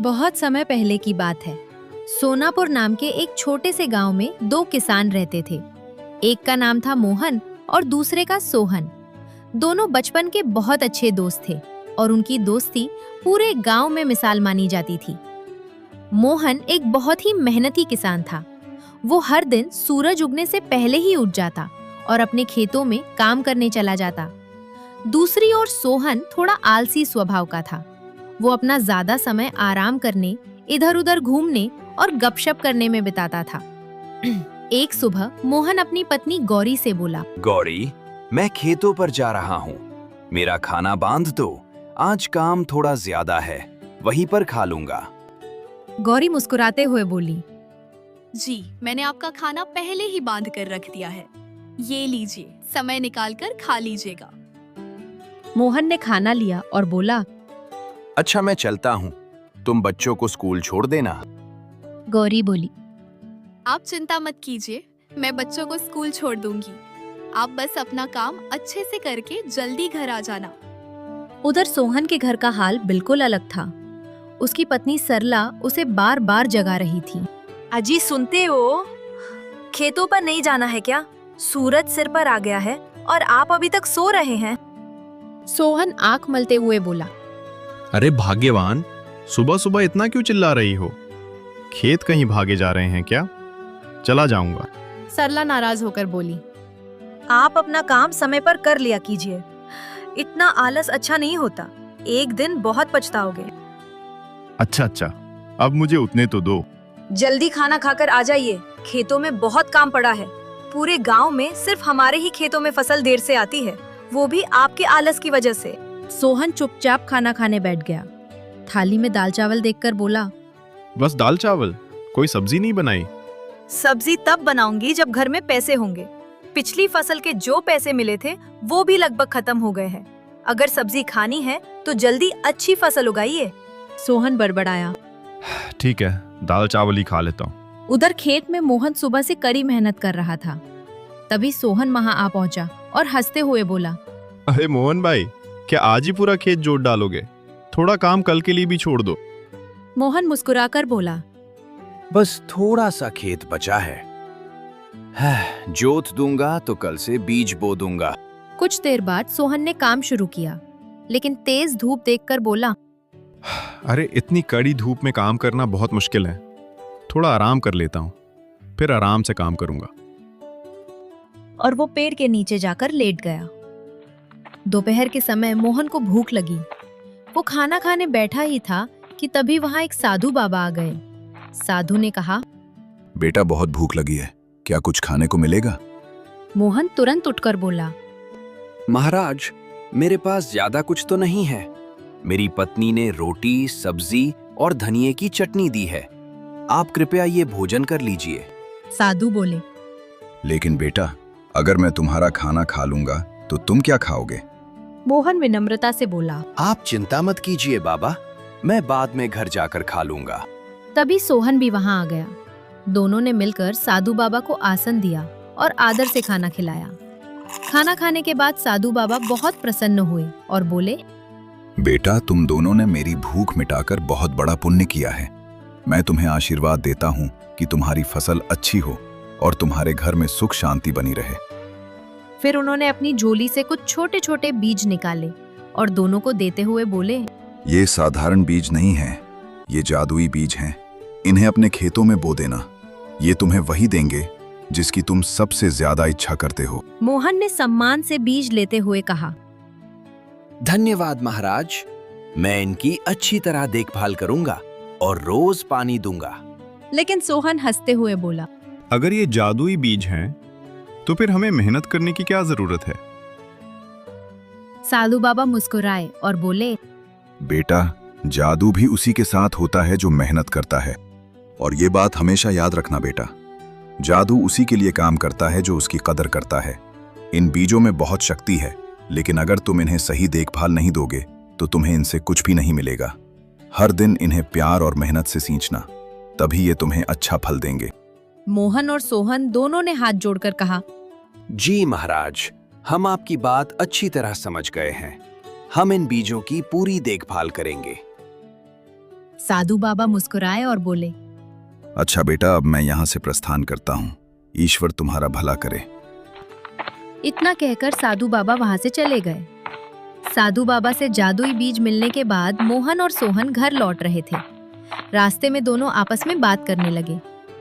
बहुत समय पहले की बात है। सोनापुर नाम के एक छोटे से गांव में दो किसान रहते थे। एक का नाम था मोहन और दूसरे का सोहन। दोनों बचपन के बहुत अच्छे दोस्त थे और उनकी दोस्ती पूरे गांव में मिसाल मानी जाती थी। मोहन एक बहुत ही मेहनती किसान था। वो हर दिन सूरज उगने से पहले ही उठ जाता और अपने खेतों में काम करने चला जाता। दूसरी ओर सोहन थोड़ा आलसी स्वभाव का था। वो अपना ज्यादा समय आराम करने, इधर-उधर घूमने और गपशप करने में बिताता था। एक सुबह मोहन अपनी पत्नी गौरी से बोला, गौरी, मैं खेतों पर जा रहा हूँ। मेरा खाना बांध दो। आज काम थोड़ा ज्यादा है, वहीं पर खा लूंगा। गौरी मुस्कुराते हुए बोली, जी, मैंने आपका खाना पहले ही बांध कर रख दिया है। ये लीजिए, समय निकाल कर खा लीजिएगा। मोहन ने खाना लिया और बोला, अच्छा, मैं चलता हूँ। तुम बच्चों को स्कूल छोड़ देना। गौरी बोली, आप चिंता मत कीजिए, मैं बच्चों को स्कूल छोड़ दूंगी। आप बस अपना काम अच्छे से करके जल्दी घर आ जाना। उधर सोहन के घर का हाल बिल्कुल अलग था। उसकी पत्नी सरला उसे बार बार जगा रही थी। अजी, सुनते हो? खेतों पर नहीं जाना है क्या? सूरज सिर पर आ गया है और आप अभी तक सो रहे हैं। सोहन आंख मलते हुए बोला, अरे भाग्यवान, सुबह सुबह इतना क्यों चिल्ला रही हो? खेत कहीं भागे जा रहे हैं क्या? चला जाऊंगा। सरला नाराज होकर बोली, आप अपना काम समय पर कर लिया कीजिए। इतना आलस अच्छा नहीं होता। एक दिन बहुत पछताओगे। अच्छा, अब मुझे उतने तो दो। जल्दी खाना खाकर आ जाइए। खेतों में बहुत काम पड़ा है। पूरे गांव में सिर्फ हमारे ही खेतों में फसल देर से आती है, वो भी आपके आलस की वजह से। सोहन चुपचाप खाना खाने बैठ गया। थाली में दाल चावल देखकर बोला, बस दाल चावल? कोई सब्जी नहीं बनाई? सब्जी तब बनाऊंगी जब घर में पैसे होंगे। पिछली फसल के जो पैसे मिले थे वो भी लगभग खत्म हो गए हैं। अगर सब्जी खानी है तो जल्दी अच्छी फसल उगाइए। सोहन बड़बड़ाया। ठीक है, दाल चावल ही खा लेता हूँ। उधर खेत में मोहन सुबह से कड़ी मेहनत कर रहा था। तभी सोहन वहां आ पहुंचा और हंसते हुए बोला, अरे मोहन भाई, क्या आज ही पूरा खेत जोत डालोगे? थोड़ा काम कल के लिए भी छोड़ दो। मोहन मुस्कुराकर बोला, बस थोड़ा सा खेत बचा है। जोत दूंगा तो कल से बीज बो दूंगा। कुछ देर बाद सोहन ने काम शुरू किया, लेकिन तेज धूप देखकर बोला, अरे इतनी कड़ी धूप में काम करना बहुत मुश्किल है। थोड़ा आराम कर लेता हूँ, फिर आराम से काम करूंगा। और वो पेड़ के नीचे जाकर लेट गया। दोपहर के समय मोहन को भूख लगी। वो खाना खाने बैठा ही था कि तभी वहां एक साधु बाबा आ गए। साधु ने कहा, बेटा, बहुत भूख लगी है, क्या कुछ खाने को मिलेगा? मोहन तुरंत उठकर बोला, महाराज, मेरे पास ज्यादा कुछ तो नहीं है। मेरी पत्नी ने रोटी, सब्जी और धनिये की चटनी दी है। आप कृपया ये भोजन कर लीजिए। साधु बोले, लेकिन बेटा, अगर मैं तुम्हारा खाना खा लूंगा तो तुम क्या खाओगे? मोहन विनम्रता से बोला, आप चिंता मत कीजिए बाबा, मैं बाद में घर जाकर खा लूंगा। तभी सोहन भी वहां आ गया। दोनों ने मिलकर साधु बाबा को आसन दिया और आदर से खाना खिलाया। खाना खाने के बाद साधु बाबा बहुत प्रसन्न हुए और बोले, बेटा, तुम दोनों ने मेरी भूख मिटाकर बहुत बड़ा पुण्य किया है। मैं तुम्हें आशीर्वाद देता हूँ कि तुम्हारी फसल अच्छी हो और तुम्हारे घर में सुख शांति बनी रहे। फिर उन्होंने अपनी झोली से कुछ छोटे छोटे बीज निकाले और दोनों को देते हुए बोले, ये साधारण बीज नहीं हैं, ये जादुई बीज हैं। इन्हें अपने खेतों में बो देना। ये तुम्हें वही देंगे जिसकी तुम सबसे ज्यादा इच्छा करते हो। मोहन ने सम्मान से बीज लेते हुए कहा, धन्यवाद महाराज, मैं इनकी अच्छी तरह देखभाल करूंगा और रोज पानी दूंगा। लेकिन सोहन हंसते हुए बोला, अगर ये जादुई बीज हैं, तो फिर हमें मेहनत करने की क्या जरूरत है? साधु बाबा मुस्कुराए और बोले, बेटा, जादू भी उसी के साथ होता है जो मेहनत करता है। और ये बात हमेशा याद रखना बेटा, जादू उसी के लिए काम करता है जो उसकी कदर करता है। इन बीजों में बहुत शक्ति है, लेकिन अगर तुम इन्हें सही देखभाल नहीं दोगे तो तुम्हें इनसे कुछ भी नहीं मिलेगा। हर दिन इन्हें प्यार और मेहनत से सींचना, तभी ये तुम्हें अच्छा फल देंगे। मोहन और सोहन दोनों ने हाथ जोड़कर कहा, जी महाराज, हम आपकी बात अच्छी तरह समझ गए हैं। हम इन बीजों की पूरी देखभाल करेंगे। साधु बाबा मुस्कुराए और बोले, अच्छा बेटा, अब मैं यहाँ से प्रस्थान करता हूँ। ईश्वर तुम्हारा भला करे। इतना कहकर साधु बाबा वहां से चले गए। साधु बाबा से जादुई बीज मिलने के बाद मोहन और सोहन घर लौट रहे थे। रास्ते में दोनों आपस में बात करने लगे।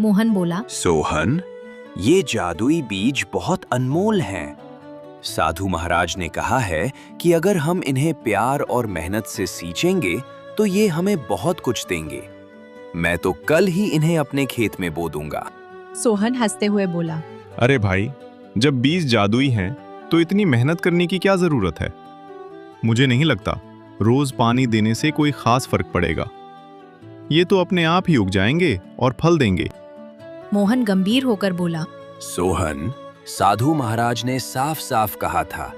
मोहन बोला, सोहन, ये जादुई बीज बहुत अनमोल हैं। साधु महाराज ने कहा है कि अगर हम इन्हें प्यार और मेहनत से सींचेंगे तो ये हमें बहुत कुछ देंगे। मैं तो कल ही इन्हें अपने खेत में बो दूंगा। सोहन हंसते हुए बोला, अरे भाई, जब बीज जादुई हैं तो इतनी मेहनत करने की क्या जरूरत है? मुझे नहीं लगता रोज पानी देने से कोई खास फर्क पड़ेगा। ये तो अपने आप ही उग जाएंगे और फल देंगे। मोहन गंभीर होकर बोला, सोहन, साधु महाराज ने साफ साफ कहा था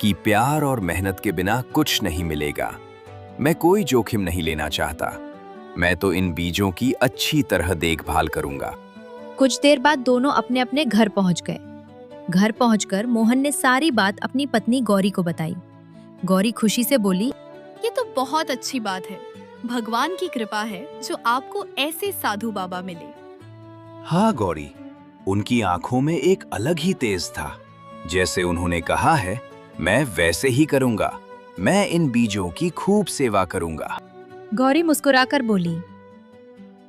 कि प्यार और मेहनत के बिना कुछ नहीं मिलेगा। मैं कोई जोखिम नहीं लेना चाहता। मैं तो इन बीजों की अच्छी तरह देखभाल करूंगा। कुछ देर बाद दोनों अपने अपने घर पहुंच गए। घर पहुंचकर मोहन ने सारी बात अपनी पत्नी गौरी को बताई। गौरी खुशी से बोली, ये तो बहुत अच्छी बात है। भगवान की कृपा है जो आपको ऐसे साधु बाबा मिले। हाँ गौरी, उनकी आंखों में एक अलग ही तेज था। जैसे उन्होंने कहा है, मैं वैसे ही करूंगा। मैं इन बीजों की खूब सेवा करूंगा। गौरी मुस्कुराकर बोली,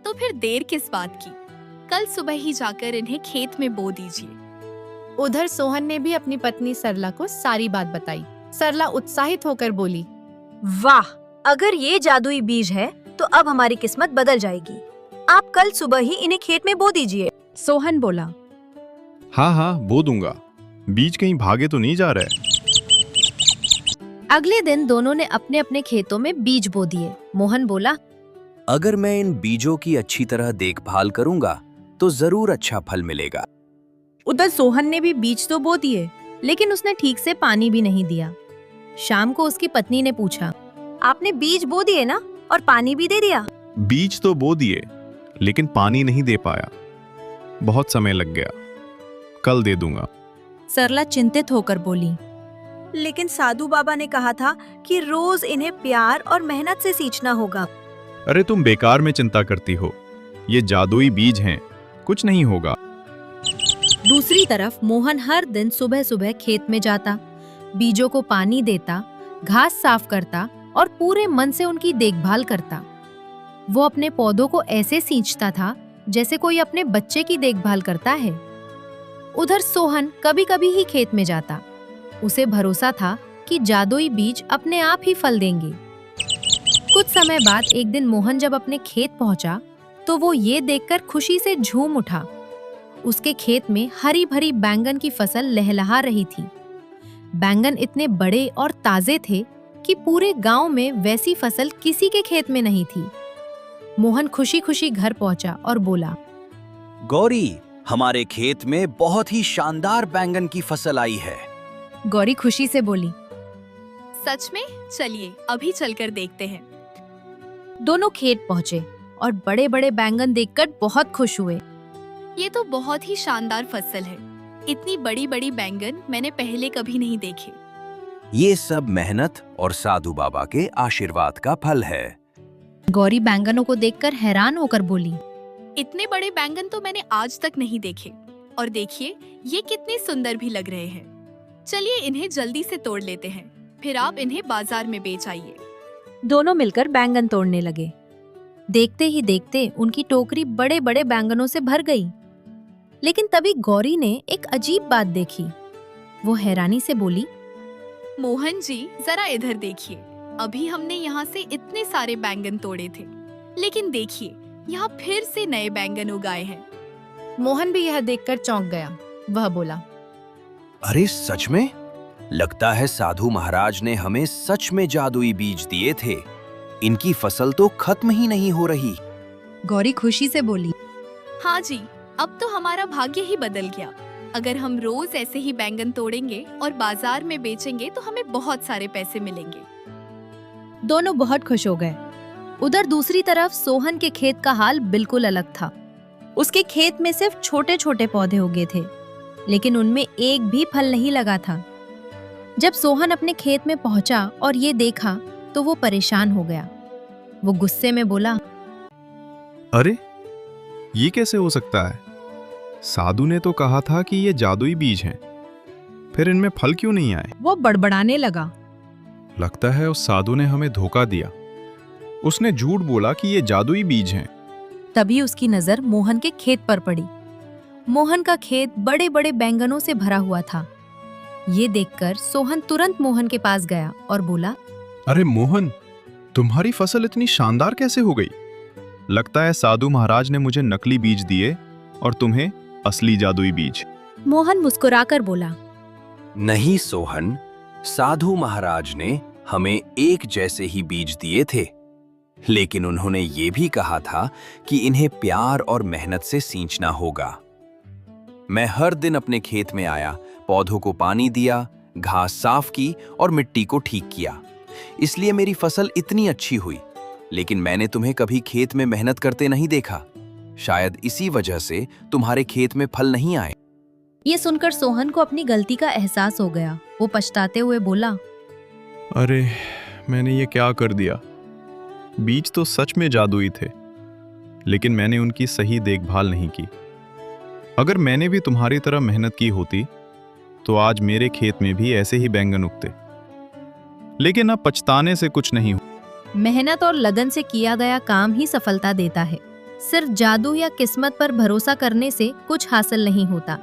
तो फिर देर किस बात की? कल सुबह ही जाकर इन्हें खेत में बो दीजिए। उधर सोहन ने भी अपनी पत्नी सरला को सारी बात बताई। सरला उत्साहित होकर बोली, वाह, अगर ये जादुई बीज है तो अब हमारी किस्मत बदल जाएगी। आप कल सुबह ही इन्हें खेत में बो दीजिए। सोहन बोला, हाँ हाँ, बो दूंगा। बीज कहीं भागे तो नहीं जा रहे? अगले दिन दोनों ने अपने अपने खेतों में बीज बो दिए। मोहन बोला, अगर मैं इन बीजों की अच्छी तरह देखभाल करूंगा तो जरूर अच्छा फल मिलेगा। उधर सोहन ने भी बीज तो बो दिए, लेकिन उसने ठीक से पानी भी नहीं दिया। शाम को उसकी पत्नी ने पूछा, आपने बीज बो दिए ना, और पानी भी दे दिया? बीज तो बो दिए, लेकिन पानी नहीं दे पाया। बहुत समय लग गया। कल दे दूंगा। सरला चिंतित होकर बोली, लेकिन साधु बाबा ने कहा था कि रोज इन्हें प्यार और मेहनत से सींचना होगा। अरे तुम बेकार में चिंता करती हो। ये जादुई बीज हैं, कुछ नहीं होगा। दूसरी तरफ मोहन हर दिन सुबह सुबह खेत में जाता, बीजों को पानी देता, घास साफ करता और पूरे मन से उनकी देखभाल करता। वो अपने पौधों को ऐसे सींचता था जैसे कोई अपने बच्चे की देखभाल करता है। उधर सोहन कभी कभी ही खेत में जाता। उसे भरोसा था कि जादुई बीज अपने आप ही फल देंगे। कुछ समय बाद एक दिन मोहन जब अपने खेत पहुंचा तो वो ये देखकर खुशी से झूम उठा। उसके खेत में हरी भरी बैंगन की फसल लहलहा रही थी। बैंगन इतने बड़े और ताजे थे कि पूरे गांव में वैसी फसल किसी के खेत में नहीं थी। मोहन खुशी खुशी घर पहुंचा और बोला, गौरी, हमारे खेत में बहुत ही शानदार बैंगन की फसल आई है। गौरी खुशी से बोली, सच में? चलिए अभी चलकर देखते हैं। दोनों खेत पहुंचे और बड़े बड़े बैंगन देखकर बहुत खुश हुए। ये तो बहुत ही शानदार फसल है। इतनी बड़ी बड़ी बैंगन मैंने पहले कभी नहीं देखे। ये सब मेहनत और साधु बाबा के आशीर्वाद का फल है। गौरी बैंगनों को देखकर हैरान होकर बोली, इतने बड़े बैंगन तो मैंने आज तक नहीं देखे। और देखिए, ये कितने सुंदर भी लग रहे हैं। चलिए इन्हें जल्दी से तोड़ लेते हैं, फिर आप इन्हें बाजार में बेच आइए। दोनों मिलकर बैंगन तोड़ने लगे। देखते ही देखते उनकी टोकरी बड़े बड़े बैंगनों से भर गई। लेकिन तभी गौरी ने एक अजीब बात देखी। वो हैरानी से बोली, मोहन जी, जरा इधर देखिए। अभी हमने यहाँ से इतने सारे बैंगन तोड़े थे, लेकिन देखिए यहाँ फिर से नए बैंगन उगाए हैं। मोहन भी यह देखकर चौंक गया। वह बोला, अरे सच में? लगता है साधु महाराज ने हमें सच में जादुई बीज दिए थे। इनकी फसल तो खत्म ही नहीं हो रही। गौरी खुशी से बोली, हाँ जी, अब तो हमारा भाग्य ही बदल गया। अगर हम रोज ऐसे ही बैंगन तोड़ेंगे और बाजार में बेचेंगे तो हमें बहुत सारे पैसे मिलेंगे। दोनों बहुत खुश हो गए। उधर दूसरी तरफ सोहन के खेत का हाल बिल्कुल अलग था। उसके खेत में सिर्फ छोटे छोटे पौधे उगे थे, लेकिन उनमें एक भी फल नहीं लगा था। जब सोहन अपने खेत में पहुंचा और ये देखा तो वो परेशान हो गया। वो गुस्से में बोला, अरे, ये कैसे हो सकता है? साधु ने तो कहा था कि ये जादुई बीज हैं। फिर इनमें फल क्यों नहीं आए? वो बड़बड़ाने लगा। लगता है उस साधु ने हमें धोखा दिया। उसने झूठ बोला कि ये जादुई बीज हैं। तभी उसकी नजर मोहन के खेत पर पड़ी। मोहन का खेत बड़े बड़े बैंगनों से भरा हुआ था। ये देखकर सोहन तुरंत मोहन के पास गया और बोला, अरे मोहन, तुम्हारी फसल इतनी शानदार कैसे हो गई? लगता है साधु महाराज ने मुझे नकली बीज दिए और तुम्हें असली जादुई बीज। मोहन मुस्कुराकर बोला, नहीं सोहन, साधु महाराज ने हमें एक जैसे ही बीज दिए थे, लेकिन उन्होंने ये भी कहा था कि इन्हें प्यार और मेहनत से सींचना होगा। मैं हर दिन अपने खेत में आया, पौधों को पानी दिया, घास साफ की और मिट्टी को ठीक किया, इसलिए मेरी फसल इतनी अच्छी हुई। लेकिन मैंने तुम्हें कभी खेत में मेहनत करते नहीं देखा। शायद इसी वजह से तुम्हारे खेत में फल नहीं आए। ये सुनकर सोहन को अपनी गलती का एहसास हो गया। वो पछताते हुए बोला, अरे, मैंने ये क्या कर दिया? बीज तो सच में जादुई थे, लेकिन मैंने उनकी सही देखभाल नहीं की। अगर मैंने भी तुम्हारी तरह मेहनत की होती तो आज मेरे खेत में भी ऐसे ही बैंगन उगते। लेकिन अब पछताने से कुछ नहीं हुआ। मेहनत और लगन से किया गया काम ही सफलता देता है। सिर्फ जादू या किस्मत पर भरोसा करने से कुछ हासिल नहीं होता।